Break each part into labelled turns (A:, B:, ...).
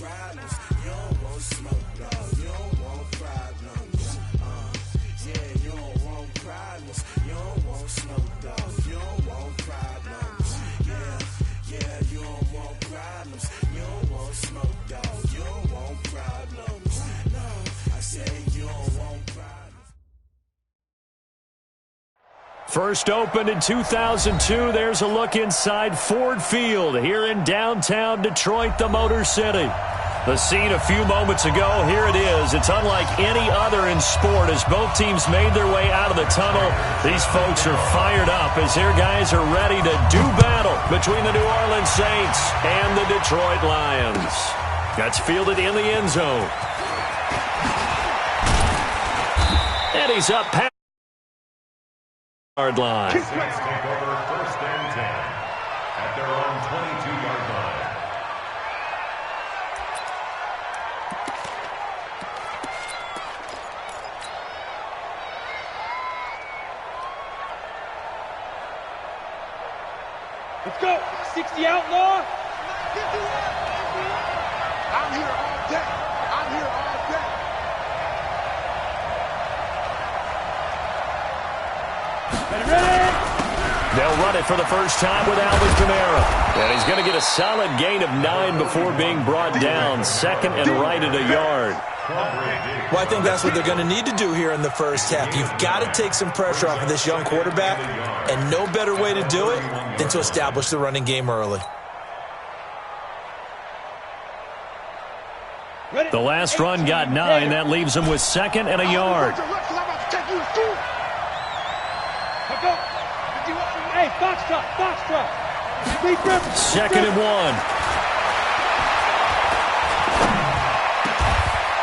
A: problems. You don't want smoke, dog. You don't want problems. Yeah, you don't want problems. You don't want smoke, dog. You don't want problems. Yeah, you don't want problems. You don't want smoke, dog. You don't want problems. No, I say you don't want problems.
B: First opened in 2002, there's a look inside Ford Field here in downtown Detroit, the Motor City. The scene a few moments ago, here it is. It's unlike any other in sport as both teams made their way out of the tunnel. These folks are fired up as their guys are ready to do battle between the New Orleans Saints and the Detroit Lions. That's fielded in the end zone. And he's up past the yard line.
C: Let's take over 1st and 10 at their own 22-yard line.
D: Let's go. 60 outlaw.
E: I'm here all day. I'm here all day.
D: Ready?
B: They'll run it for the first time with Alvin Kamara. And he's going to get a solid gain of 9 before being brought down. Second and right at a yard.
F: Well, I think that's what they're going to need to do here in the first half. You've got to take some pressure off of this young quarterback, and no better way to do it than to establish the running game early.
B: The last run got 9. That leaves him with second and a yard.
D: Hey, box truck.
B: Second and 1.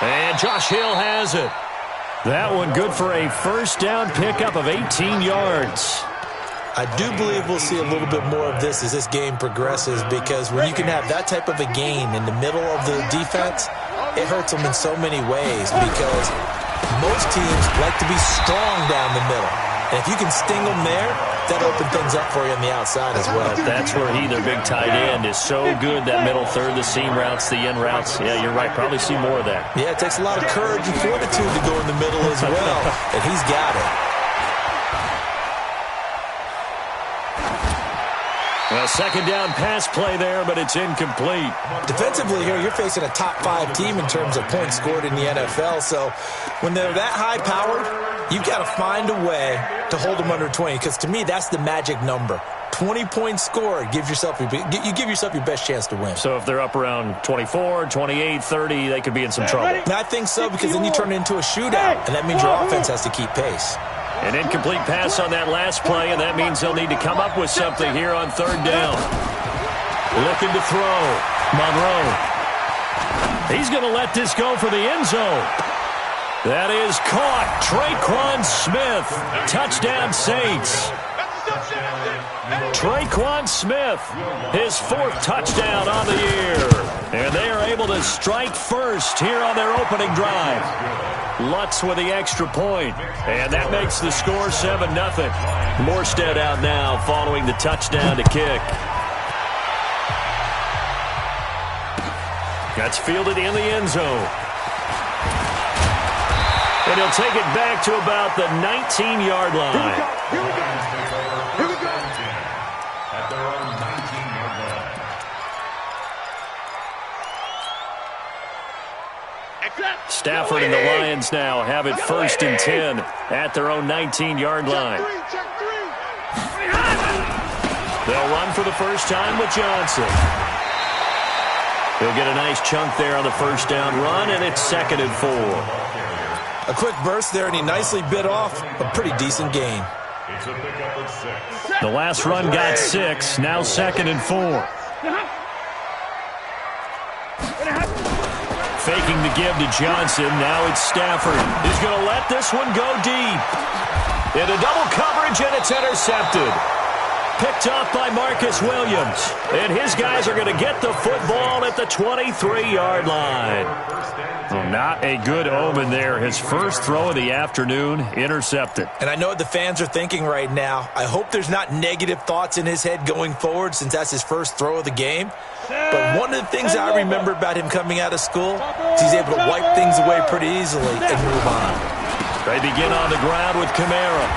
B: And Josh Hill has it. That one good for a first down pickup of 18 yards.
F: I do believe we'll see a little bit more of this as this game progresses, because when you can have that type of a gain in the middle of the defense, it hurts them in so many ways, because most teams like to be strong down the middle. And if you can sting them there, that opens things up for you on the outside as well.
B: That's where their big tight end, is so good, that middle third, the seam routes, the in routes. Yeah, you're right. Probably see more of that.
F: Yeah, it takes a lot of courage and fortitude to go in the middle as well, and he's got it.
B: Well, second down pass play there, but it's incomplete.
F: Defensively here, you're facing a top 5 team in terms of points scored in the NFL. So when they're that high-powered, you've got to find a way to hold them under 20, because to me, that's the magic number. 20 points scored, you give yourself your best chance to win.
B: So if they're up around 24, 28, 30, they could be in some trouble.
F: And I think so, because then you turn it into a shootout, and that means your offense has to keep pace.
B: An incomplete pass on that last play, and that means they'll need to come up with something here on third down. Looking to throw. Monroe. He's going to let this go for the end zone. That is caught. Traquan Smith. Touchdown, Saints. Traquan Smith, his 4th touchdown on the year. And they are able to strike first here on their opening drive. Lutz with the extra point, and that makes the score 7-0. Morstead out now following the touchdown to kick. That's fielded in the end zone. And he'll take it back to about the 19-yard line.
E: Here we go.
C: At their own 19-yard line.
B: Stafford and the Lions now have it 1st and 10 at their own 19-yard line. They'll run for the first time with Johnson. He'll get a nice chunk there on the first down run, and it's 2nd and 4.
F: A quick burst there, and he nicely bit off a pretty decent gain.
C: It's a pickup of 6.
B: The last run got 6, now 2nd and 4. Faking the give to Johnson. Now it's Stafford. He's going to let this one go deep. Into double coverage, and it's intercepted. picked off by Marcus Williams. And his guys are going to get the football at the 23-yard line. Well, not a good omen there. His first throw of the afternoon intercepted.
F: And I know what the fans are thinking right now. I hope there's not negative thoughts in his head going forward since that's his first throw of the game. But one of the things I remember about him coming out of school is he's able to wipe things away pretty easily and move on.
B: They begin on the ground with Kamara.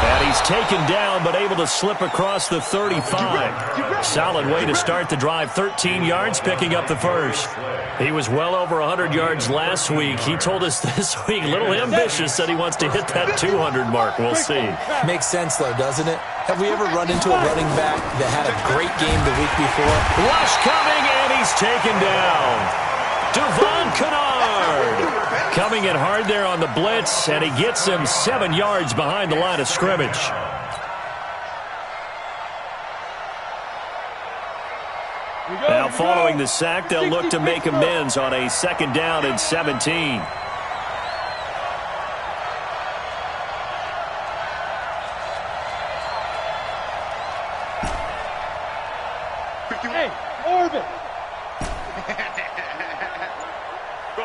B: And he's taken down but able to slip across the 35. Solid way to start the drive. 13 yards, picking up the first. He was well over 100 yards last week. He told us this week, a little ambitious, said he wants to hit that 200 mark. We'll see.
F: Makes sense, though, doesn't it? Have we ever run into a running back that had a great game the week before?
B: Rush coming, and he's taken down. Devon Kennard coming in hard there on the blitz, and he gets him 7 yards behind the line of scrimmage. Now following the sack, they'll look to make amends on a 2nd down and 17.
D: Hey, Orbit.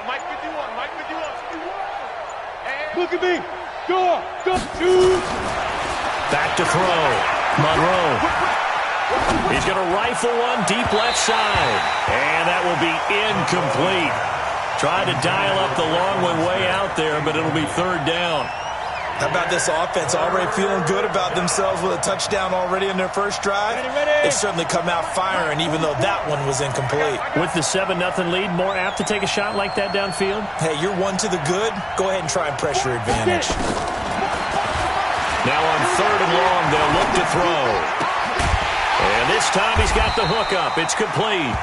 E: Mike 51, Mike 51.
D: Look at me. Go, shoot.
B: Back to throw. Monroe. He's going to rifle one deep left side. And that will be incomplete. Tried to dial up the long one way out there, but it'll be 3rd down.
F: How about this offense already feeling good about themselves with a touchdown already in their first drive? They certainly come out firing, even though that one was incomplete.
B: With the 7-0 lead, more apt to take a shot like that downfield?
F: Hey, you're one to the good. Go ahead and try and pressure advantage.
B: Now on 3rd and long, they'll look to throw. And this time he's got the hook up. It's complete.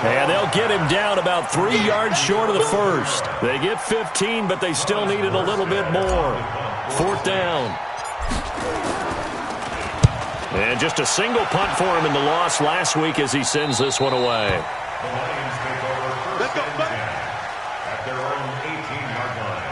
B: And they'll get him down about 3 yards short of the first. They get 15, but they still needed a little bit more. 4th down. And just a single punt for him in the loss last week as he sends this one away.
C: The Lions take over 1st and 10 at their own 18-yard line.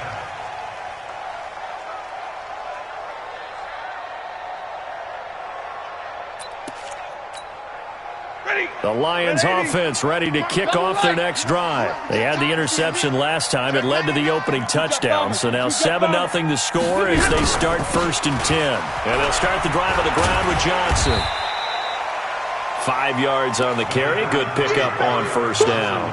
B: The Lions offense ready to kick off their next drive. They had the interception last time. It led to the opening touchdown. So now 7-0 to score as they start 1st and 10. And they'll start the drive on the ground with Johnson. 5 yards on the carry. Good pickup on 1st down.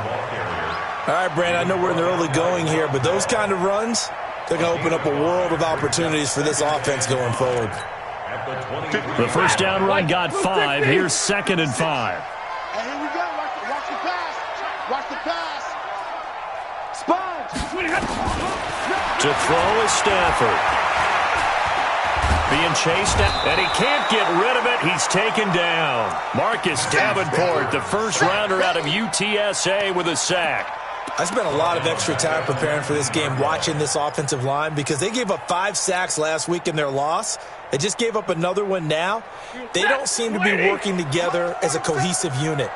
F: All right, Brandon, I know we're in the early going here, but those kind of runs, they're going to open up a world of opportunities for this offense going forward.
B: The 1st down run got 5. Here's 2nd and 5.
E: And here we go. Watch the pass. Watch the pass. Sponge.
B: To throw is Stafford. Being chased, and he can't get rid of it. He's taken down. Marcus Davenport, the first rounder out of UTSA, with a sack.
F: I spent a lot of extra time preparing for this game watching this offensive line because they gave up 5 sacks last week in their loss. They just gave up another one now. They don't seem to be working together as a cohesive unit.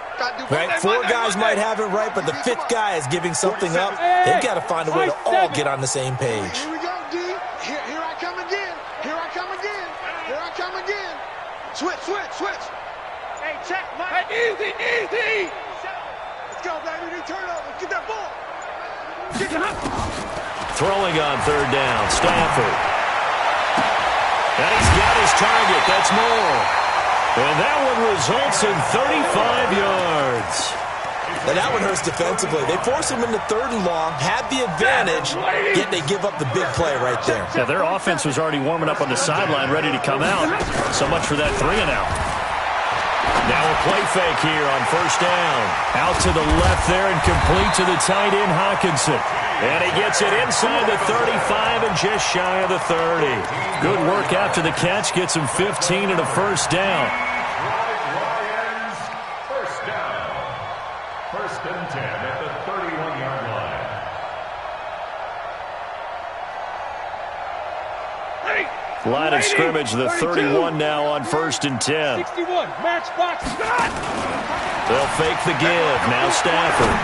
F: Right? 4 guys might have it right, but the 5th guy is giving something up. They've got to find a way to all get on the same page.
E: Here we go, D. Here I come again. Here I come again. Here I come again. Switch. Hey, check, Mike. Hey, easy. Let's go, baby. Turnover. Get that ball.
B: Throwing on 3rd down, Stafford. And he's got his target. That's more. And that one results in 35 yards.
F: And that one hurts defensively. They force him into 3rd and long, had the advantage, yet they give up the big play right there.
B: Yeah, their offense was already warming up on the sideline, ready to come out. So much for that 3-and-out. Now a play fake here on 1st down. Out to the left there and complete to the tight end, Hawkinson. And he gets it inside the 35 and just shy of the 30. Good work after the catch. Gets him 15 and a 1st down.
C: Lions, 1st down. 1st and 10 at the 31-yard line.
B: Line of scrimmage, the 31 now on 1st and 10.
D: 61, matchbox, Scott!
B: They'll fake the give. Now Stafford.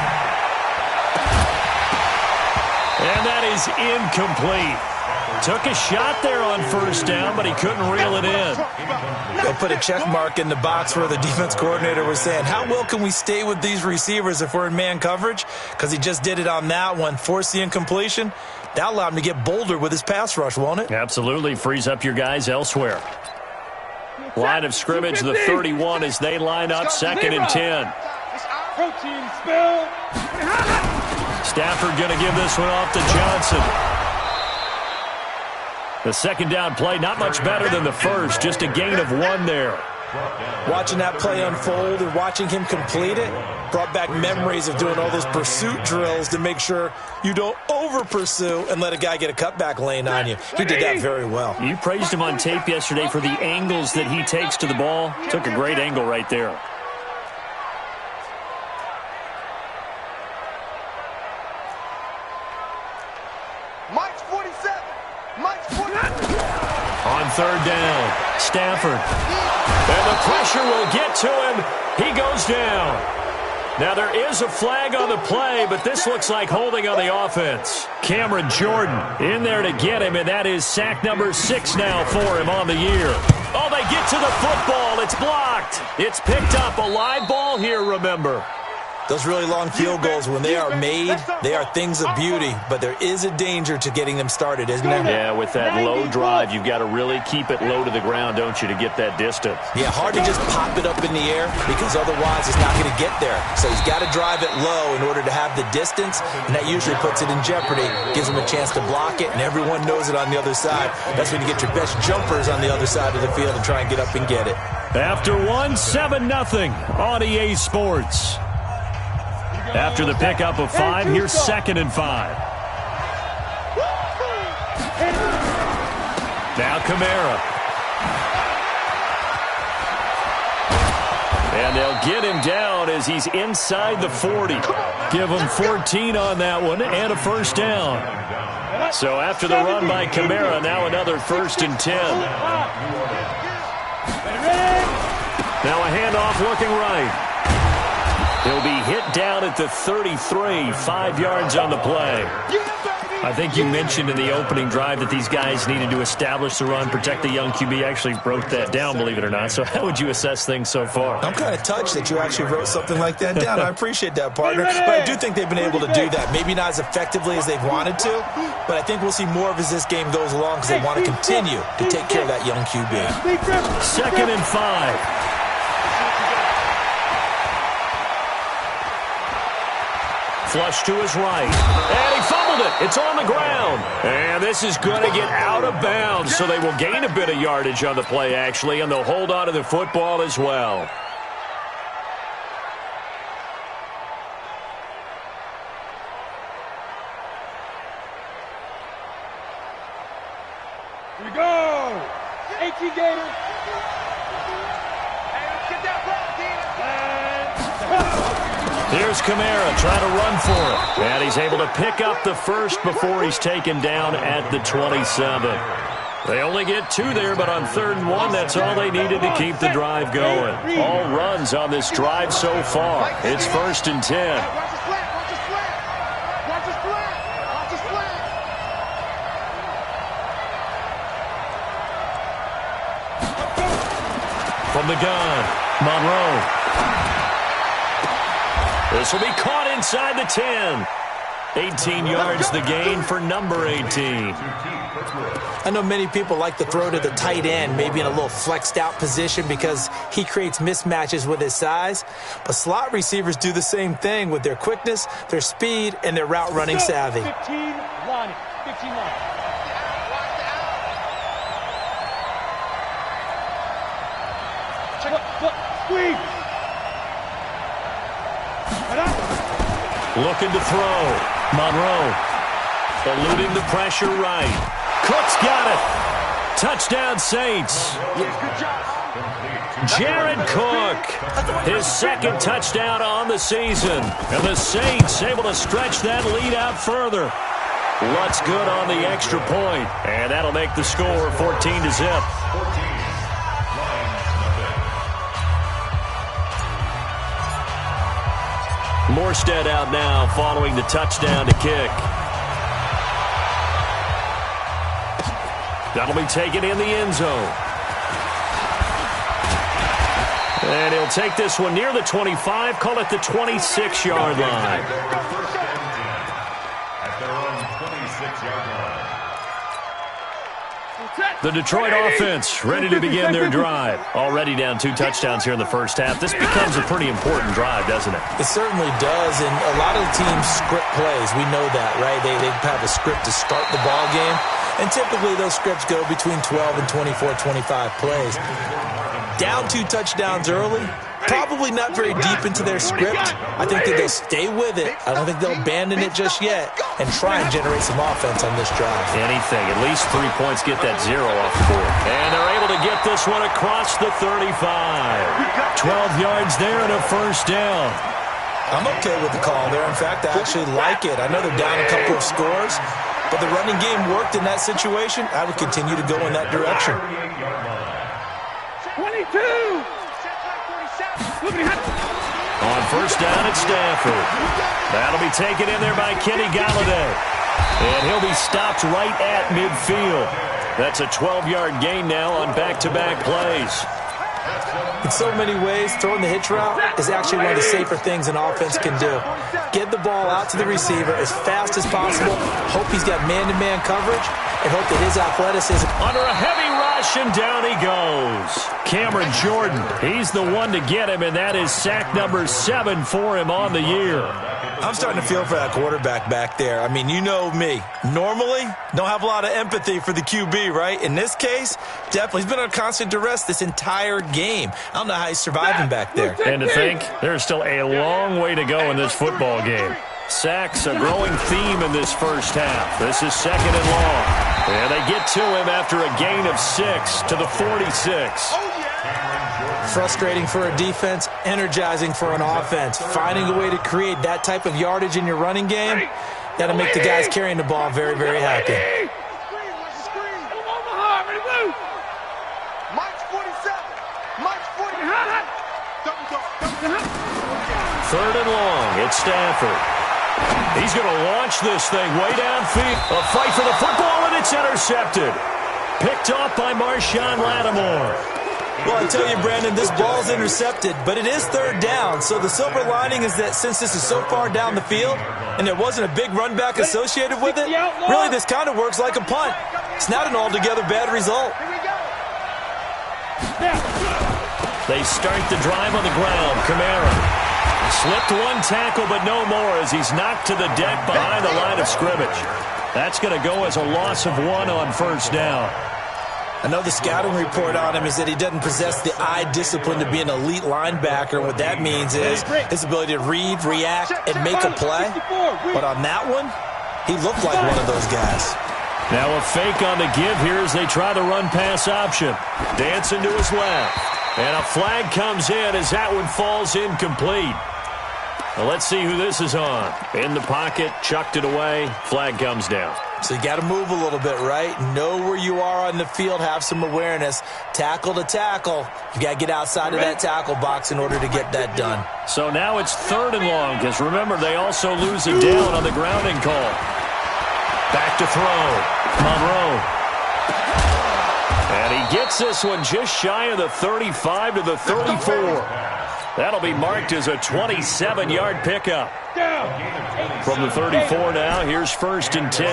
B: And that is incomplete. Took a shot there on first down, but he couldn't reel it in.
F: They'll put a check mark in the box where the defense coordinator was saying, how well can we stay with these receivers if we're in man coverage? Because he just did it on that one, forced the incompletion. That allowed him to get bolder with his pass rush, won't it?
B: Absolutely. Frees up your guys elsewhere. Line of scrimmage, the 31 as they line up, 2nd and 10.
D: Protein spill.
B: Stafford going to give this one off to Johnson. The second down play, not much better than the first, just a gain of 1 there.
F: Watching that play unfold and watching him complete it brought back memories of doing all those pursuit drills to make sure you don't over-pursue and let a guy get a cutback lane on you. He did that very well.
B: You praised him on tape yesterday for the angles that he takes to the ball. Took a great angle right there.
E: Mike's 47. Mike's 47.
B: On third down, Stafford. And the pressure will get to him. He goes down. Now there is a flag on the play, but this looks like holding on the offense. Cameron Jordan in there to get him, and that is sack number 6 now for him on the year. Oh, they get to the football. It's blocked. It's picked up. A live ball here, remember.
F: Those really long field goals, when they are made, they are things of beauty, but there is a danger to getting them started, isn't there?
B: Yeah, with that low drive, you've got to really keep it low to the ground, don't you, to get that distance.
F: Yeah, hard to just pop it up in the air because otherwise it's not going to get there. So he's got to drive it low in order to have the distance, and that usually puts it in jeopardy, gives him a chance to block it, and everyone knows it on the other side. That's when you get your best jumpers on the other side of the field and try and get up and get it.
B: After 7-0 on EA Sports. After the pickup of 5, here's 2nd and 5. Now Kamara. And they'll get him down as he's inside the 40. Give him 14 on that one and a first down. So after the run by Kamara, now another 1st and 10. Now a handoff looking right. He'll be hit down at the 33, 5 yards on the play. I think you mentioned in the opening drive that these guys needed to establish the run, protect the young QB. Actually wrote that down, believe it or not. So how would you assess things so far?
F: I'm kind of touched that you actually wrote something like that down. I appreciate that, partner. But I do think they've been able to do that. Maybe not as effectively as they've wanted to, but I think we'll see more of as this game goes along because they want to continue to take care of that young QB.
B: 2nd and 5. Flush to his right. And he fumbled it. It's on the ground. And this is going to get out of bounds, so they will gain a bit of yardage on the play, actually, and they'll hold on to the football as well.
D: Here we go. 18 Gators.
E: Hey, let's get that ball,
B: Here's Kamara trying to run for it. And he's able to pick up the first before he's taken down at the 27. They only get 2 there, but on 3rd and 1, that's all they needed to keep the drive going. All runs on this drive so far. It's 1st and 10.
E: Watch this flat, watch this flat. Watch this flat, watch this flat.
B: From the gun, Monroe. This will be caught inside the 10. 18 yards the gain for number 18.
F: I know many people like to throw to the tight end, maybe in a little flexed out position because he creates mismatches with his size. But slot receivers do the same thing with their quickness, their speed, and their route running savvy.
D: 15 line. 15 line. Look, squeeze.
B: Looking to throw. Monroe eluding the pressure right. Cook's got it. Touchdown Saints. Jared Cook, his 2nd touchdown on the season. And the Saints able to stretch that lead out further. Lutz good on the extra point. And that'll make the score 14-0. Morstead out now following the touchdown to kick. That'll be taken in the end zone. And he'll take this one near the 25, call it the 26-yard line.
C: At their own 26-yard line.
B: The Detroit offense ready to begin their drive. Already down 2 touchdowns here in the first half. This becomes a pretty important drive, doesn't it?
F: It certainly does, and a lot of the teams script plays. We know that, right? They have a script to start the ball game, and typically those scripts go between 12 and 24, 25 plays. Down 2 touchdowns early, probably not very deep into their script. I think that they'll stay with it. I don't think they'll abandon it just yet and try and generate some offense on this drive.
B: Anything. At least 3 points get that 0 off the board. And they're able to get this one across the 35. 12 yards there and a first down.
F: I'm okay with the call there. In fact, I actually like it. I know they're down a couple of scores, but the running game worked in that situation. I would continue to go in that direction.
D: 22!
B: On first down, it's Stafford. That'll be taken in there by Kenny Galladay. And he'll be stopped right at midfield. That's a 12-yard gain now on back-to-back plays.
F: In so many ways, throwing the hitch route is actually one of the safer things an offense can do. Get the ball out to the receiver as fast as possible, hope he's got man-to-man coverage, and hope that his athleticism...
B: Under a heavy rush, and down he goes. Cameron Jordan, he's the one to get him, and that is sack number 7 for him on the year.
F: I'm starting to feel for that quarterback back there. I mean, you know me. Normally, don't have a lot of empathy for the QB, right? In this case, definitely. He's been under constant duress this entire game. I don't know how he's surviving back there.
B: And to think, there's still a long way to go in this football game. Sacks, a growing theme in this first half. This is second and long. And they get to him after a gain of 6 to the 46.
F: Frustrating for a defense, energizing for an offense. Finding a way to create that type of yardage in your running game, that'll make the guys carrying the ball very, very happy.
B: Third and long, it's Stafford. He's going to launch this thing way downfield. A fight for the football, and it's intercepted. Picked off by Marshawn Lattimore.
F: Well, I tell you, Brandon, this ball's intercepted, but it is third down. So the silver lining is that since this is so far down the field and there wasn't a big run back associated with it, really this kind of works like a punt. It's not an altogether bad result.
B: They start the drive on the ground. Kamara slipped one tackle, but no more as he's knocked to the deck behind the line of scrimmage. That's going to go as a loss of 1 on first down.
F: I know the scouting report on him is that he doesn't possess the eye discipline to be an elite linebacker. What that means is his ability to read, react, and make a play. But on that one, he looked like one of those guys.
B: Now a fake on the give here as they try the run-pass option. Dancing to his left. And a flag comes in as that one falls incomplete. Well, let's see who this is on. In the pocket, chucked it away, flag comes down.
F: So you got to move a little bit, right? Know where you are on the field, have some awareness. Tackle to tackle. You got to get outside of that tackle box in order to get that done.
B: So now it's third and long because, remember, they also lose a down on the grounding call. Back to throw. Monroe. And he gets this one just shy of the 35 to the 34. That'll be marked as a 27-yard pickup. From the 34 now, here's first and 10.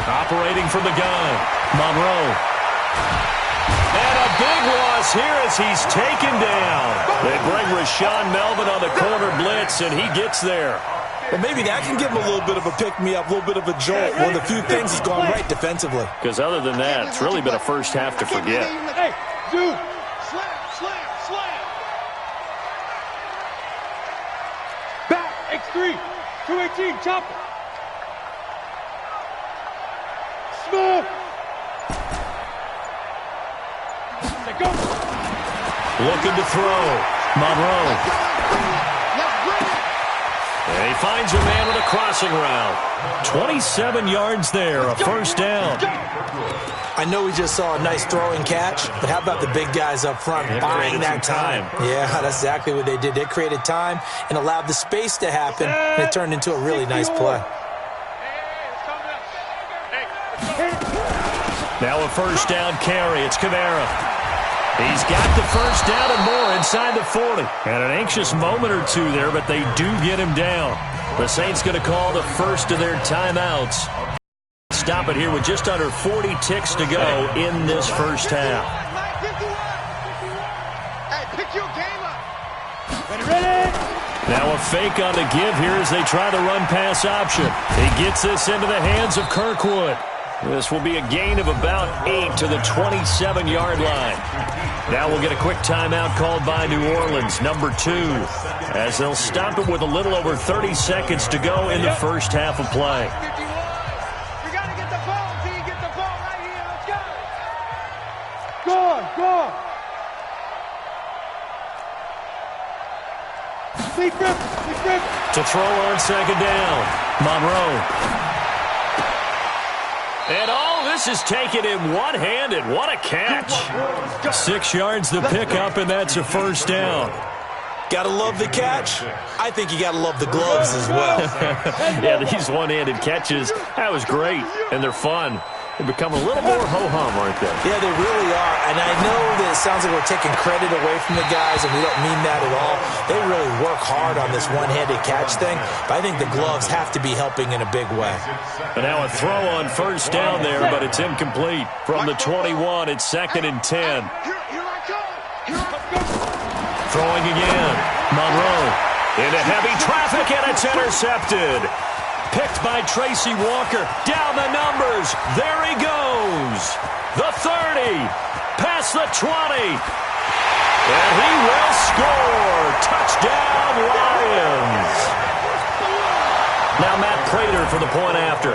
B: Operating from the gun, Monroe. And a big loss here as he's taken down. They bring Rashawn Melvin on the corner blitz, and he gets there.
F: Well, maybe that can give him a little bit of a pick-me-up, a little bit of a jolt. One of the few things has gone right defensively.
B: Because other than that, it's really been a first half to forget.
D: Hey, dude. Back, X3, 218, chopper. Smooth. Let go.
B: Looking to throw. Monroe. And he finds a man with a crossing route. 27 yards there, a first down.
F: I know we just saw a nice throwing catch, but how about the big guys up front buying that time? Yeah, that's exactly what they did. They created time and allowed the space to happen, and it turned into a really nice play.
E: Hey,
B: Now a first down carry. It's Kamara. He's got the first down and more inside the 40. And an anxious moment or two there, but they do get him down. The Saints going to call the first of their timeouts. Stop it here with just under 40 ticks to go in this first half.
E: Hey, pick your game up.
D: Ready?
B: Now a fake on the give here as they try the run-pass option. He gets this into the hands of Kirkwood. This will be a gain of about 8 to the 27-yard line. Now we'll get a quick timeout called by New Orleans, number 2, as they'll stop it with a little over 30 seconds to go in the first half of play.
E: You got to get the ball until you get the ball right here. Let's go.
D: Go. Deep rip.
B: To throw on second down, Monroe. And all this is taken in one-handed. What a catch. 6 yards the pickup, and that's a first down.
F: Got to love the catch. I think you got to love the gloves as well.
B: Yeah, these one-handed catches, that was great, and they're fun. They become a little more ho-hum, aren't they?
F: Yeah, they really are. And I know that it sounds like we're taking credit away from the guys, and we don't mean that at all. They really work hard on this one-handed catch thing, but I think the gloves have to be helping in a big way.
B: And now a throw on first down there, but it's incomplete. From the 21, it's 2nd and 10.
E: Here I come.
B: Throwing again. Monroe into heavy traffic, and it's intercepted. Picked by Tracy Walker. Down the numbers. There he goes. The 30. Past the 20. And he will score. Touchdown, Lions. Now Matt Prater for the point after.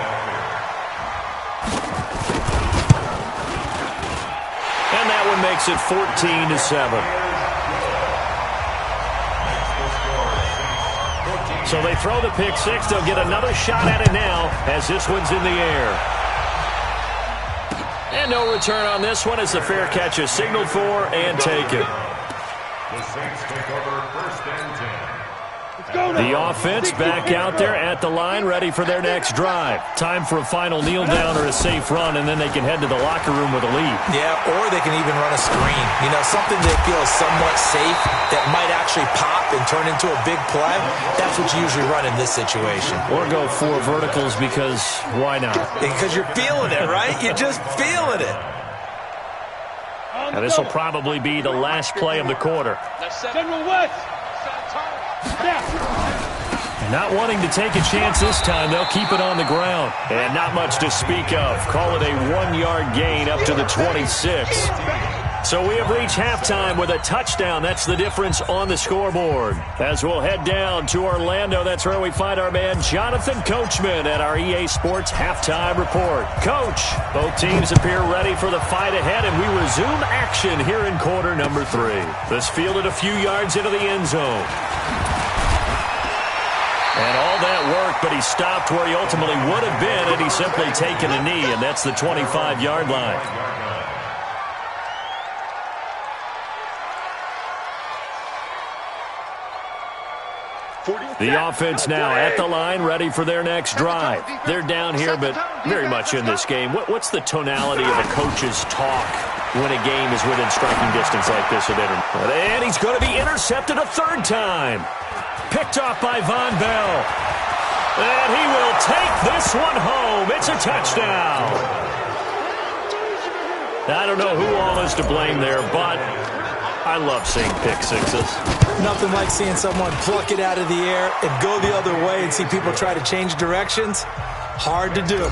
B: And that one makes it 14-7. So they throw the pick six. They'll get another shot at it now as this one's in the air. And no return on this one as the fair catch is signaled for and taken.
C: The Saints take over 1st and 10.
B: The offense back out there at the line, ready for their next drive. Time for a final kneel down or a safe run, and then they can head to the locker room with a lead.
F: Yeah, or they can even run a screen. You know, something they feel is somewhat safe that might actually pop and turn into a big play. That's what you usually run in this situation.
B: Or go 4 verticals because why not?
F: Because you're feeling it, right? You're just feeling it.
B: And this will probably be the last play of the quarter.
D: General West.
B: Not wanting to take a chance this time, they'll keep it on the ground. And not much to speak of. Call it a 1-yard gain up to the 26. So we have reached halftime with a touchdown. That's the difference on the scoreboard. As we'll head down to Orlando, that's where we find our man Jonathan Coachman at our EA Sports Halftime Report. Coach, both teams appear ready for the fight ahead, and we resume action here in quarter number 3. This fielded a few yards into the end zone. And all that work, but he stopped where he ultimately would have been had he simply taken a knee, and that's the 25-yard line. The offense now at the line, ready for their next drive. They're down here, but very much in this game. What's the tonality of a coach's talk when a game is within striking distance like this? And he's going to be intercepted a 3rd time. Picked off by Von Bell. And he will take this one home. It's a touchdown. I don't know who all is to blame there, but I love seeing pick sixes.
F: Nothing like seeing someone pluck it out of the air and go the other way and see people try to change directions. Hard to do.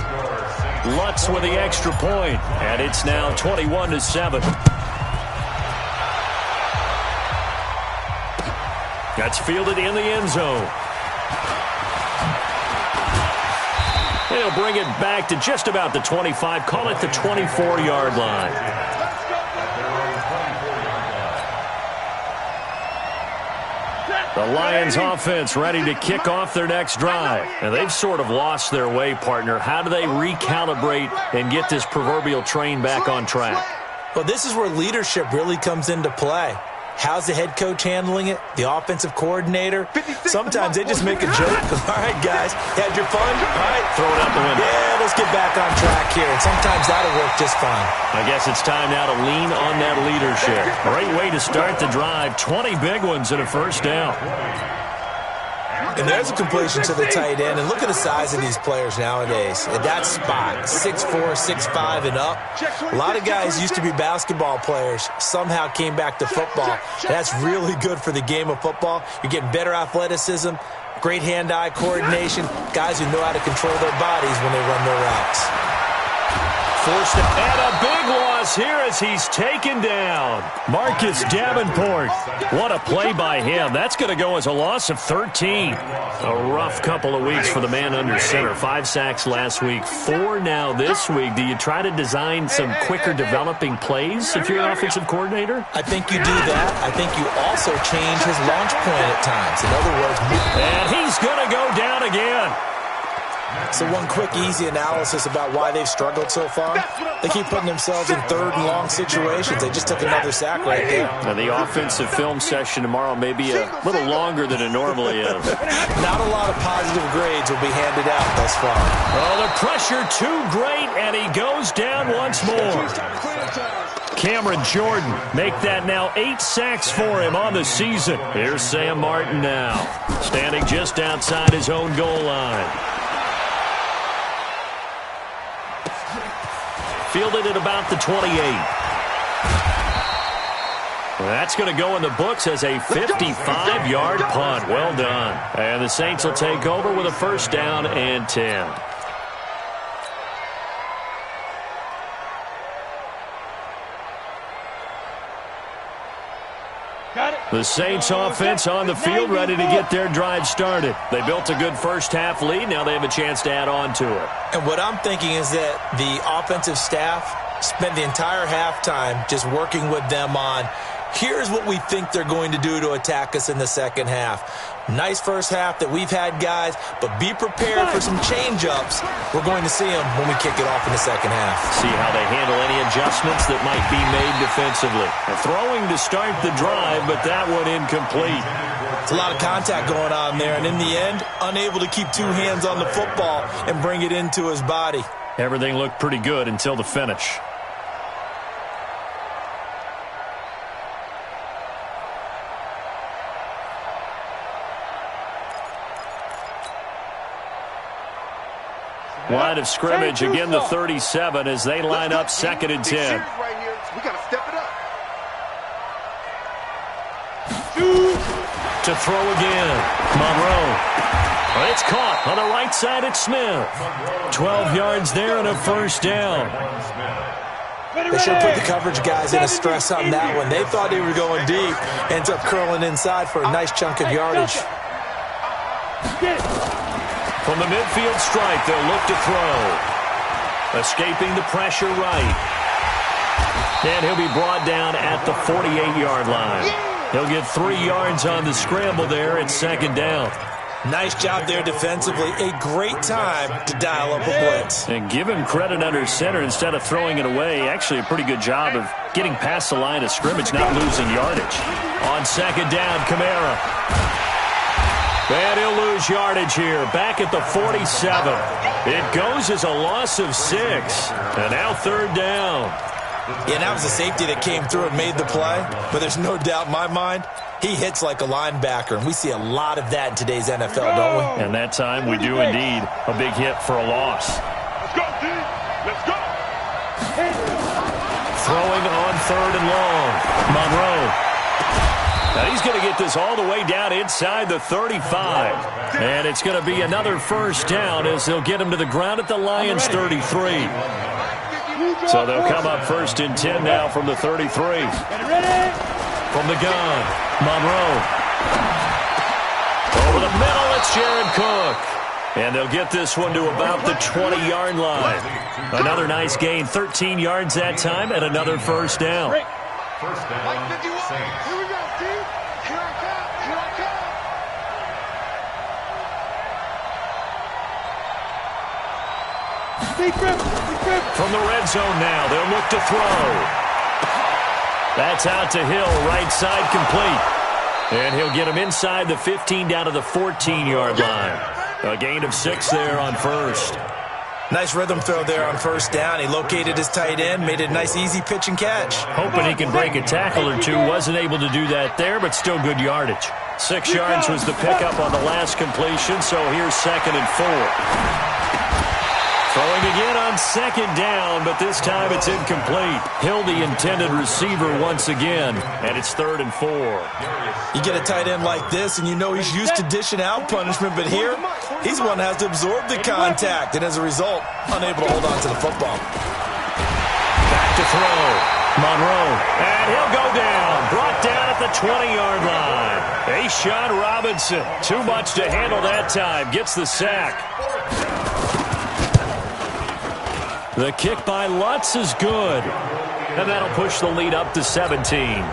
B: Lutz with the extra point, and it's now 21-7. That's fielded in the end zone. He'll bring it back to just about the 25. Call it the 24-yard line. The Lions offense ready to kick off their next drive. And they've sort of lost their way, partner. How do they recalibrate and get this proverbial train back on track?
F: Well, this is where leadership really comes into play. How's the head coach handling it? The offensive coordinator? Sometimes they just make a joke. All right, guys, had your fun? All right,
B: throw it out the window.
F: Yeah, let's get back on track here. And sometimes that'll work just fine.
B: I guess it's time now to lean on that leadership. Great way to start the drive. 20 big ones and a first down.
F: And there's a completion to the tight end. And look at the size of these players nowadays. At that spot, 6'4", 6'5", and up. A lot of guys used to be basketball players, somehow came back to football. That's really good for the game of football. You're getting better athleticism, great hand-eye coordination, guys who know how to control their bodies when they run their routes.
B: Forced it, and a big loss here as he's taken down. Marcus Davenport. What a play by him. That's going to go as a loss of 13. A rough couple of weeks for the man under center. 5 sacks last week, 4 now this week. Do you try to design some quicker developing plays if you're an offensive coordinator?
F: I think you do that. I think you also change his launch point at times. In other words,
B: and he's going to go down again.
F: So one quick, easy analysis about why they've struggled so far. They keep putting themselves in third and long situations. They just took another sack right there.
B: Now, the offensive film session tomorrow may be a little longer than it normally is.
F: Not a lot of positive grades will be handed out thus far.
B: Oh, the pressure too great, and he goes down once more. Cameron Jordan, make that now 8 sacks for him on the season. Here's Sam Martin now, standing just outside his own goal line. Fielded at about the 28. That's going to go in the books as a 55-yard punt. Well done. And the Saints will take over with a first down and 10. The Saints offense on the field, ready to get their drive started. They built a good first-half lead. Now they have a chance to add on to it.
F: And what I'm thinking is that the offensive staff spent the entire halftime just working with them on, here's what we think they're going to do to attack us in the second half. Nice first half that we've had, guys, but be prepared for some change-ups. We're going to see them when we kick it off in the second half.
B: See how they handle any adjustments that might be made defensively. Throwing to start the drive, but that one incomplete.
F: It's a lot of contact going on there, and in the end, unable to keep 2 hands on the football and bring it into his body.
B: Everything looked pretty good until the finish. Line of scrimmage, again the 37 as they line up 2nd and 10.
E: We got to step it up.
B: To throw again. Monroe. It's caught on the right side at Smith. 12 yards there and a first down.
F: They should put the coverage guys in a stress on that one. They thought they were going deep. Ends up curling inside for a nice chunk of yardage.
B: From the midfield stripe, they'll look to throw. Escaping the pressure right. And he'll be brought down at the 48-yard line. He'll get 3 yards on the scramble there at 2nd down.
F: Nice job there defensively. A great time to dial up a blitz.
B: And give him credit under center instead of throwing it away. Actually a pretty good job of getting past the line of scrimmage, not losing yardage. On 2nd down, Kamara. And he'll lose yardage here, back at the 47. It goes as a loss of 6. And now 3rd down.
F: Yeah, that was a safety that came through and made the play. But there's no doubt in my mind, he hits like a linebacker. And we see a lot of that in today's NFL, don't we?
B: And that time we do indeed. A big hit for a loss.
E: Let's go, D. Let's go.
B: Throwing on 3rd and long. Monroe. Now he's going to get this all the way down inside the 35. And it's going to be another first down as they'll get him to the ground at the Lions' 33. So they'll come up 1st and 10 now from the 33. From the gun, Monroe. Over the middle, it's Jared Cook. And they'll get this one to about the 20-yard line. Another nice gain, 13 yards that time, and another first down.
C: First down, Saints.
E: Here we go, D. Here I come. Here I come.
B: From the red zone now, they'll look to throw. That's out to Hill, right side complete. And he'll get him inside the 15 down to the 14-yard line. A gain of 6 there on first.
F: Nice rhythm throw there on first down. He located his tight end, made it a nice easy pitch and catch.
B: Hoping he can break a tackle or two. Wasn't able to do that there, but still good yardage. 6 yards was the pickup on the last completion, so here's 2nd and 4. Throwing again on 2nd down, but this time it's incomplete. Hill, the intended receiver once again, and it's 3rd and 4.
F: You get a tight end like this, and you know he's used to dishing out punishment, but here, he's the one that has to absorb the contact, and as a result, unable to hold on to the football.
B: Back to throw. Monroe, and he'll go down. Brought down at the 20-yard line. Ashawn Robinson, too much to handle that time. Gets the sack. The kick by Lutz is good. And that'll push the lead up to 17.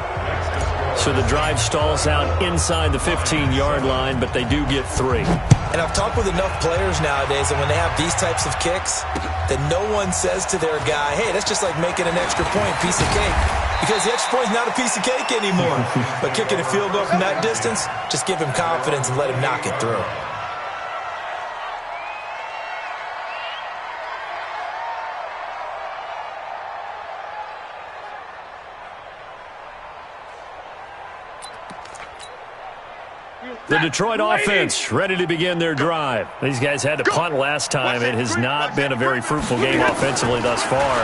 B: So the drive stalls out inside the 15-yard line, but they do get 3.
F: And I've talked with enough players nowadays that when they have these types of kicks, that no one says to their guy, hey, that's just like making an extra point, piece of cake. Because the extra point is not a piece of cake anymore. But kicking a field goal from that distance, just give him confidence and let him knock it through.
B: The Detroit offense ready to begin their drive. These guys had to punt last time. It has not been a very fruitful game offensively thus far.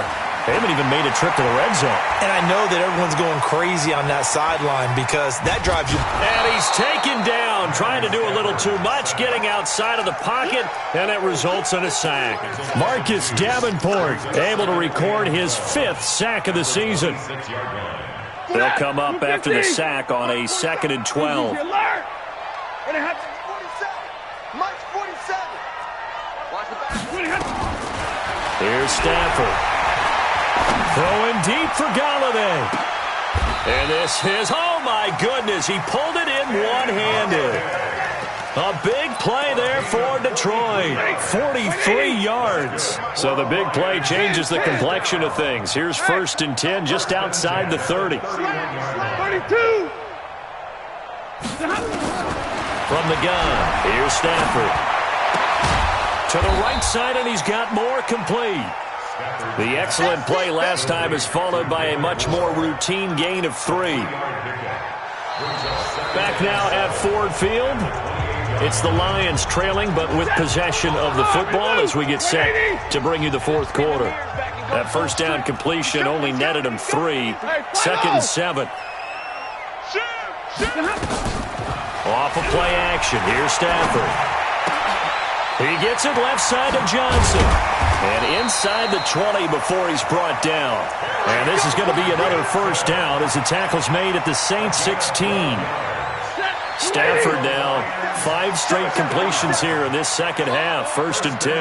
B: They haven't even made a trip to the red zone.
F: And I know that everyone's going crazy on that sideline because that drives you.
B: And he's taken down, trying to do a little too much, getting outside of the pocket, and it results in a sack. Marcus Davenport able to record his 5th sack of the season. They'll come up after the sack on a 2nd and 12.
E: And it has 47. Mike's 47. Watch the back.
B: Here's Stafford. Throwing deep for Galladay. And this is, oh my goodness, he pulled it in one-handed. A big play there for Detroit. 43 yards. So the big play changes the complexion of things. Here's 1st and 10 just outside the 30.
E: 32.
B: From the gun, here's Stafford. To the right side, and he's got more complete. The excellent play last time is followed by a much more routine gain of 3. Back now at Ford Field. It's the Lions trailing, but with possession of the football as we get set to bring you the 4th quarter. That first down completion only netted him 3. 2nd and 7. Off of play action. Here's Stafford. He gets it left side to Johnson. And inside the 20 before he's brought down. And this is going to be another first down as the tackle's made at the Saints 16. Stafford now 5 straight completions here in this second half. 1st and 10.
E: You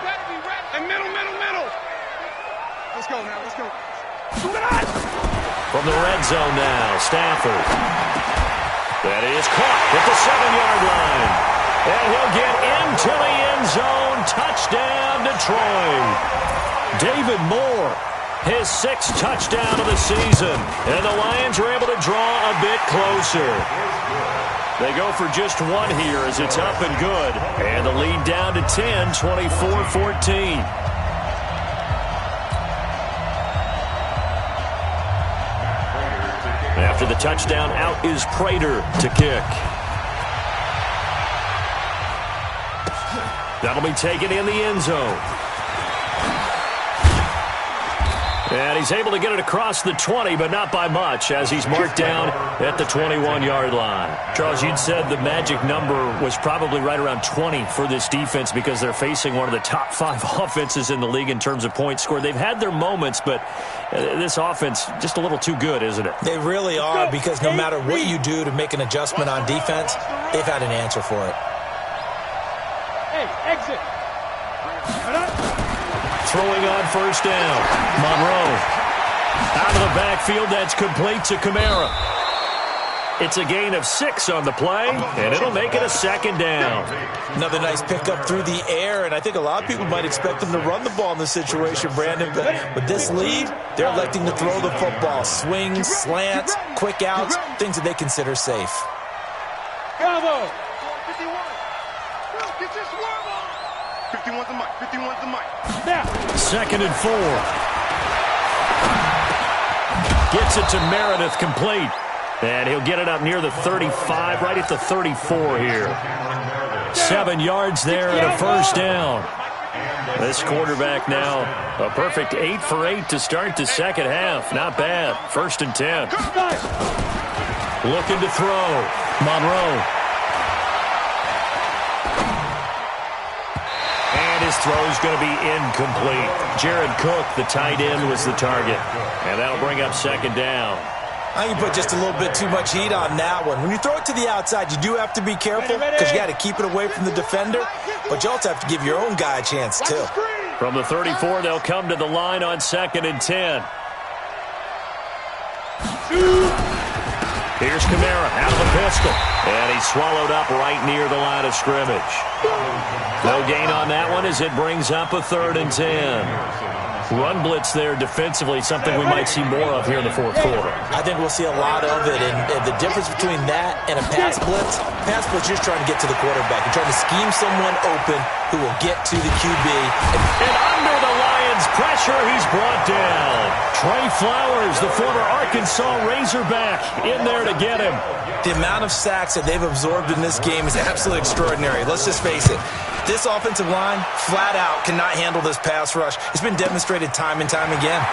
E: better be ready. And middle. Let's go now. Let's go.
B: From the red zone now, Stafford. That is caught at the 7-yard line. And he'll get into the end zone. Touchdown, Detroit. David Moore, his 6th touchdown of the season. And the Lions are able to draw a bit closer. They go for just 1 here as it's up and good. And the lead down to 10, 24-14. After the touchdown, out is Prater to kick. That'll be taken in the end zone. And he's able to get it across the 20, but not by much, as he's marked down at the 21-yard line. Charles, you'd said the magic number was probably right around 20 for this defense because they're facing one of the top 5 offenses in the league in terms of points scored. They've had their moments, but this offense just a little too good, isn't it?
F: They really are, because no matter what you do to make an adjustment on defense, they've had an answer for it.
D: Hey, exit.
B: Throwing on first down. Monroe. Out of the backfield, that's complete to Kamara. It's a gain of 6 on the play, and it'll make it a second down.
F: Another nice pickup through the air, and I think a lot of people might expect them to run the ball in this situation, Brandon. But with this lead, they're electing to throw the football. Swings, slants, quick outs, things that they consider safe.
D: Bravo!
E: 51. Get your swerve on. 51's the mic. 51's the mic.
D: Now.
B: 2nd and 4. Gets it to Meredith, complete. And he'll get it up near the 35, right at the 34 here. 7 yards there and a first down. This quarterback now, a perfect 8 for 8 to start the second half. Not bad. 1st and 10. Looking to throw. Monroe. And his throw's going to be incomplete. Jared Cook, the tight end, was the target. And that'll bring up 2nd down.
F: I think you put just a little bit too much heat on that one. When you throw it to the outside, you do have to be careful because you got to keep it away from the defender, but you also have to give your own guy a chance, too.
B: From the 34, they'll come to the line on 2nd and 10. Here's Kamara out of the pistol, and he's swallowed up right near the line of scrimmage. No gain on that one as it brings up a 3rd and 10. Run blitz there defensively, something we might see more of here in the 4th quarter.
F: I think we'll see a lot of it, and the difference between that and a pass blitz you're just trying to get to the quarterback. You're trying to scheme someone open who will get to the QB.
B: And under the Lions' pressure, he's brought down. Trey Flowers, the former Arkansas Razorback, in there to get him.
F: The amount of sacks that they've absorbed in this game is absolutely extraordinary. Let's just face it. This offensive line, flat out, cannot handle this pass rush. It's been demonstrated time and time again.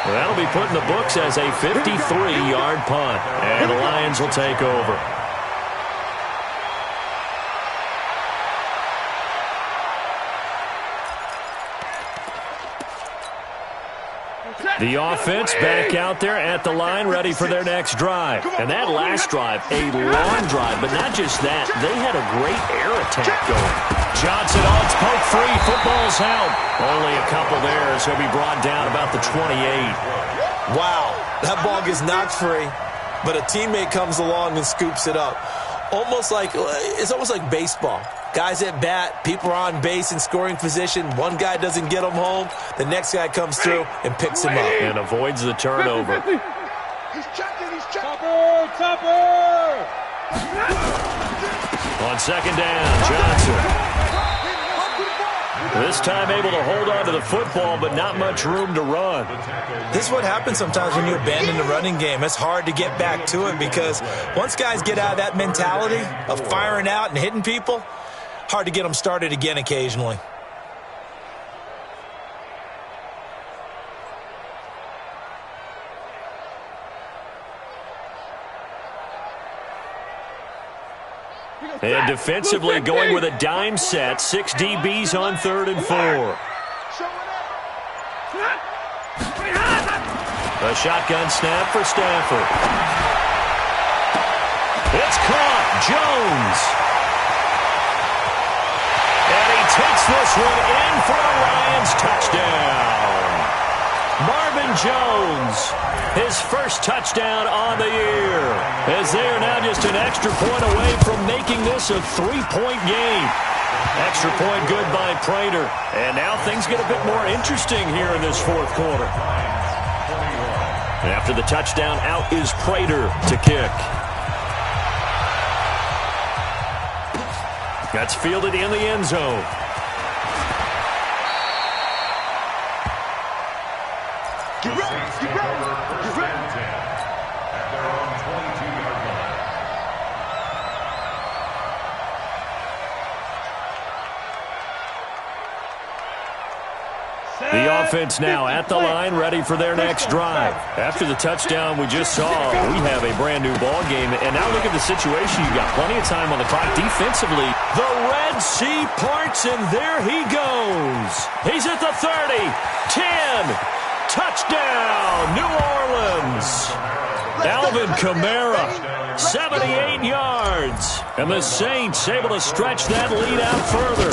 B: Well, that'll be put in the books as a 53-yard punt. And the Lions will take over. The offense back out there at the line, ready for their next drive. And that last drive, a long drive, but not just that. They had a great air attack going. Johnson on its poke free. Football's out. Only a couple there, so he'll be brought down about the 28.
F: Wow, that ball gets knocked free, but a teammate comes along and scoops it up. It's almost like baseball. Guys at bat, people are on base in scoring position. One guy doesn't get him home. The next guy comes through and picks him up.
B: And avoids the turnover.
E: He's checking.
D: Topper!
B: On 2nd down, Johnson. This time able to hold on to the football, but not much room to run.
F: This is what happens sometimes when you abandon the running game. It's hard to get back to it because once guys get out of that mentality of firing out and hitting people, hard to get them started again occasionally.
B: And defensively going with a dime set. 6 DBs on 3rd and 4. A shotgun snap for Stafford. It's caught. Jones. And he takes this one in for a Lions touchdown. Marvin Jones, his first touchdown on the year, as they are now just an extra point away from making this a 3-point game. Extra point good by Prater. And now things get a bit more interesting here in this 4th quarter. And after the touchdown, out is Prater to kick. That's fielded in the end zone.
E: Get ready.
C: At their own 22-yard line.
B: The offense now at the line, ready for their next drive. After the touchdown we just saw, we have a brand-new ball game. And now look at the situation. You've got plenty of time on the clock defensively. The Red Sea parts, and there he goes. He's at the 30, 10, touchdown, New Orleans. Alvin Kamara, 78 yards. And the Saints able to stretch that lead out further.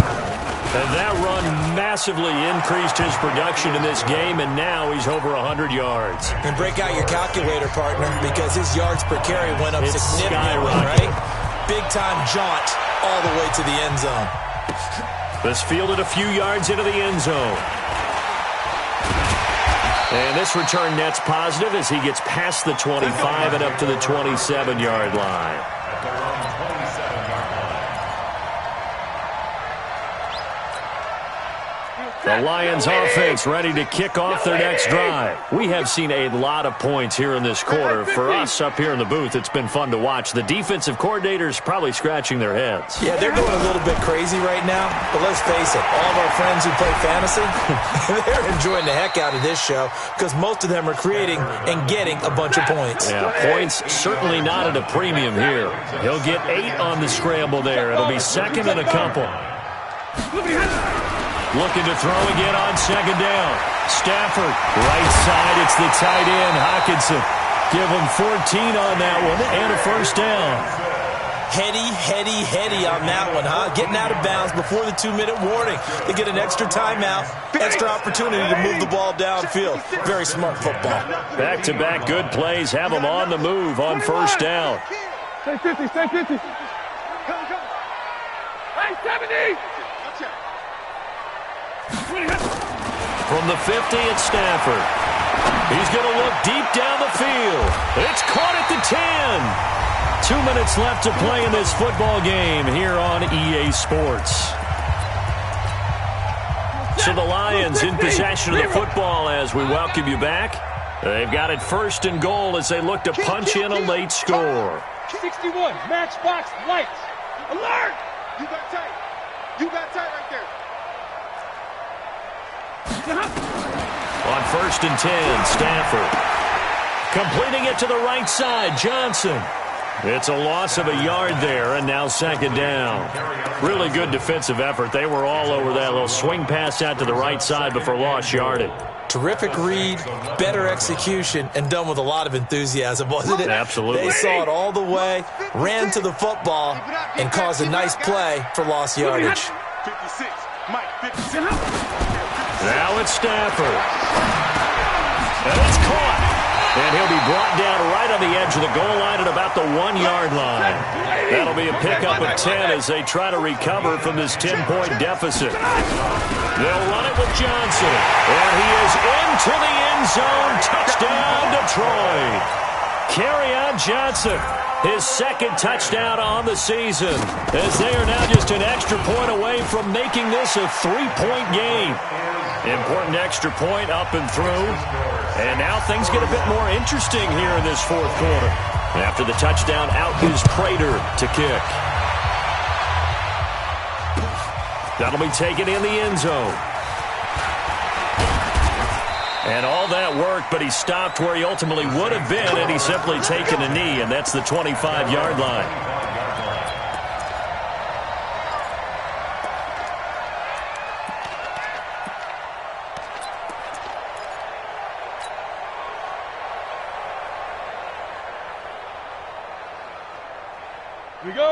B: And that run massively increased his production in this game, and now he's over 100 yards.
F: And break out your calculator, partner, because his yards per carry went up significantly,
B: skyrocketed.
F: right? Big-time jaunt all the way to the end zone.
B: This fielded a few yards into the end zone. And this return net's positive as he gets past the 25 and up to the 27-yard line. The Lions offense ready to kick off their next drive. We have seen a lot of points here in this quarter. For us up here in the booth, it's been fun to watch. The defensive coordinators probably scratching their heads.
F: Yeah, they're going a little bit crazy right now, but let's face it, all of our friends who play fantasy, they're enjoying the heck out of this show because most of them are creating and getting a bunch of points.
B: Yeah, points certainly not at a premium here. He'll get 8 on the scramble there. It'll be second and a couple. Looking to throw again on second down. Stafford, right side. It's the tight end, Hockenson. Give him 14 on that one and a first down.
F: Heady on that one, huh? Getting out of bounds before the 2-minute warning. They get an extra timeout, extra opportunity to move the ball downfield. Very smart football.
B: Back-to-back good plays have them on the move on first down.
D: Stay 50, stay 50. Hey, 70!
B: From the 50, it's Stafford. He's going to look deep down the field. It's caught at the 10. 2 minutes left to play in this football game here on EA Sports. So the Lions in possession of the football as we welcome you back. They've got it first and goal as they look to punch in a late score.
D: 61, matchbox lights. Alert!
E: You got tight. You got tight right there.
B: On first and 10, Stafford. Completing it to the right side, Johnson. It's a loss of a yard there, and now second down. Really good defensive effort. They were all over that little swing pass out to the right side before lost yardage.
F: Terrific read, better execution, and done with a lot of enthusiasm, wasn't it?
B: Absolutely.
F: They saw it all the way, ran to the football, and caused a nice play for lost yardage.
E: 56, Mike, 56.
B: Now it's Stafford. And it's caught. And he'll be brought down right on the edge of the goal line at about the 1-yard line. That'll be a pickup of 10 as they try to recover from this 10-point deficit. They'll run it with Johnson. And he is into the end zone. Touchdown, Detroit. Kerryon Johnson, his second touchdown on the season, as they are now just an extra point away from making this a 3-point game. Important extra point up and through. And now things get a bit more interesting here in this fourth quarter. After the touchdown, out is Prater to kick. That'll be taken in the end zone. And all that worked, but he stopped where he ultimately would have been, and he's simply taken a knee, and that's the 25-yard line.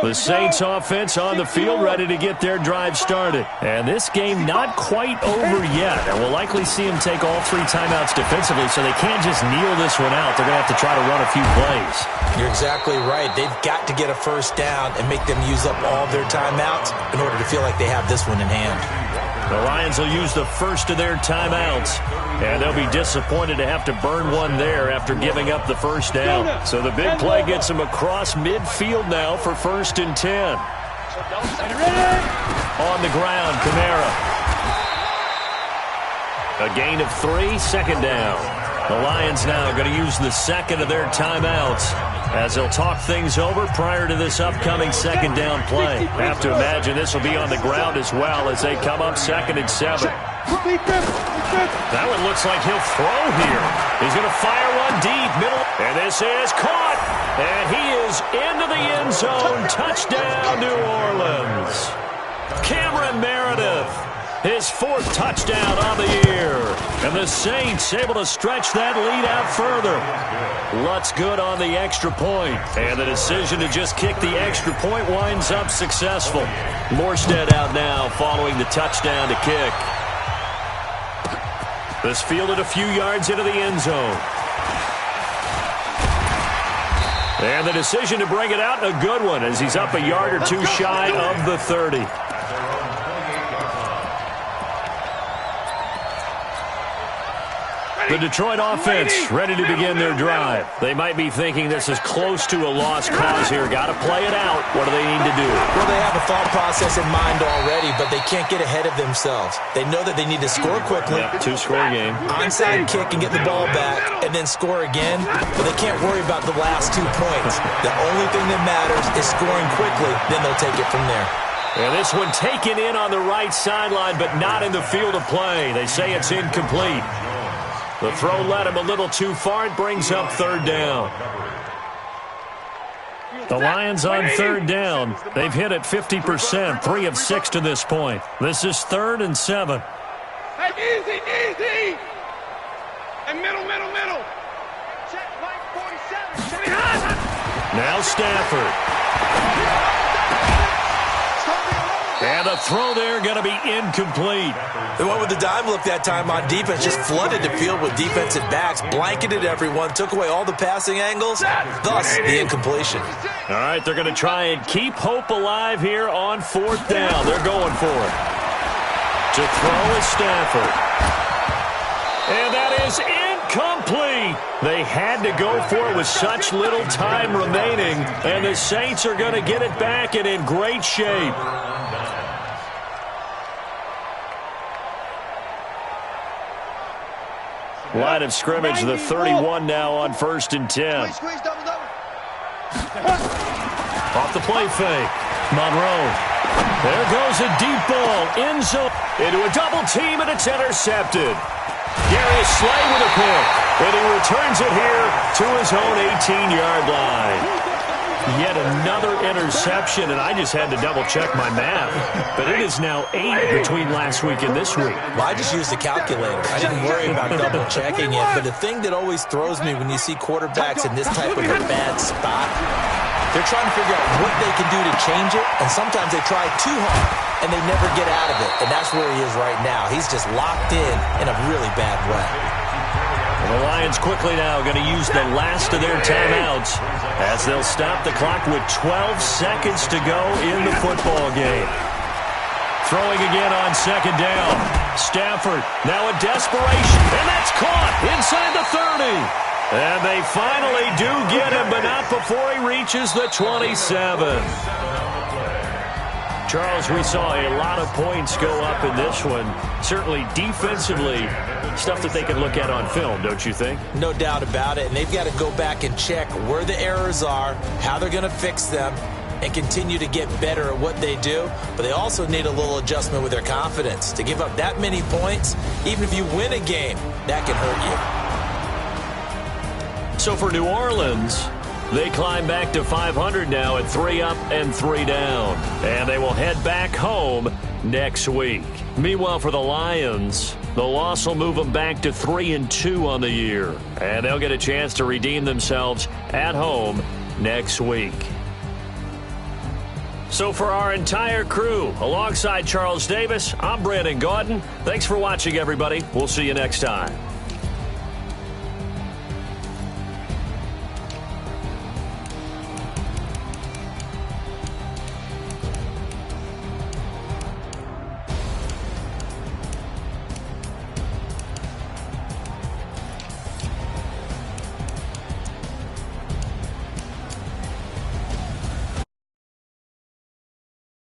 B: The Saints offense on the field ready to get their drive started. And this game not quite over yet. And we'll likely see them take all 3 timeouts defensively, so they can't just kneel this one out. They're going to have to try to run a few plays.
F: You're exactly right. They've got to get a first down and make them use up all their timeouts in order to feel like they have this one in hand.
B: The Lions will use the first of their timeouts, and they'll be disappointed to have to burn one there after giving up the first down. So the big play gets them across midfield now for first and 10. On the ground, Kamara. A gain of 3, second down. The Lions now going to use the second of their timeouts as they'll talk things over prior to this upcoming second down play. Have to imagine this will be on the ground as well as they come up second and 7. That one looks like he'll throw here. He's going to fire one deep, middle, and this is caught. And he is into the end zone. Touchdown, New Orleans. Cameron Meredith. His 4th touchdown on the year. And the Saints able to stretch that lead out further. Lutz good on the extra point. And the decision to just kick the extra point winds up successful. Morstead out now following the touchdown to kick. This fielded a few yards into the end zone. And the decision to bring it out, a good one, as he's up a yard or two shy of the 30. The Detroit offense ready to begin their drive. They might be thinking this is close to a lost cause here. Got to play it out. What do they need to do?
F: Well, they have a thought process in mind already, but they can't get ahead of themselves. They know that they need to score quickly.
B: Yep, 2-score game.
F: Onside kick and get the ball back and then score again, but they can't worry about the last 2 points. The only thing that matters is scoring quickly, then they'll take it from there.
B: And this one taken in on the right sideline, but not in the field of play. They say it's incomplete. The throw led him a little too far. It brings up 3rd down. The Lions on 3rd down. They've hit it 50%, 3 of 6 to this point. This is 3rd and 7.
D: Hey, easy. And middle.
E: Check, Mike 47.
B: Now Stafford. And the throw there going to be incomplete.
F: The one with the dime look that time on defense just flooded the field with defensive backs, blanketed everyone, took away all the passing angles, thus the incompletion.
B: All right, they're going to try and keep hope alive here on 4th down. They're going for it. To throw is Stafford. And that is incomplete. They had to go for it with such little time remaining, and the Saints are going to get it back and in great shape. Line of scrimmage, the 31 now on 1st and 10.
E: Squeeze, double.
B: Off the play fake. Monroe. There goes a deep ball. End zone. Into a double team, and it's intercepted. Darius Slay with a pick. And he returns it here to his own 18-yard line. Yet another interception, and I just had to double-check my math. But it is now 8 between last week and this week.
F: Well, I just used the calculator. I didn't worry about double-checking it. But the thing that always throws me when you see quarterbacks in this type of a bad spot, they're trying to figure out what they can do to change it, and sometimes they try too hard, and they never get out of it. And that's where he is right now. He's just locked in a really bad way.
B: The Lions quickly now going to use the last of their timeouts as they'll stop the clock with 12 seconds to go in the football game. Throwing again on 2nd down. Stafford now a desperation, and that's caught inside the 30. And they finally do get him, but not before he reaches the 27. Charles, we saw a lot of points go up in this one. Certainly defensively, stuff that they can look at on film, don't you think?
F: No doubt about it. And they've got to go back and check where the errors are, how they're going to fix them, and continue to get better at what they do. But they also need a little adjustment with their confidence. To give up that many points, even if you win a game, that can hurt you.
B: So for New Orleans, they climb back to 500 now at 3 up and 3 down. And they will head back home next week. Meanwhile, for the Lions, the loss will move them back to 3-2 on the year. And they'll get a chance to redeem themselves at home next week. So for our entire crew, alongside Charles Davis, I'm Brandon Gaudin. Thanks for watching, everybody. We'll see you next time.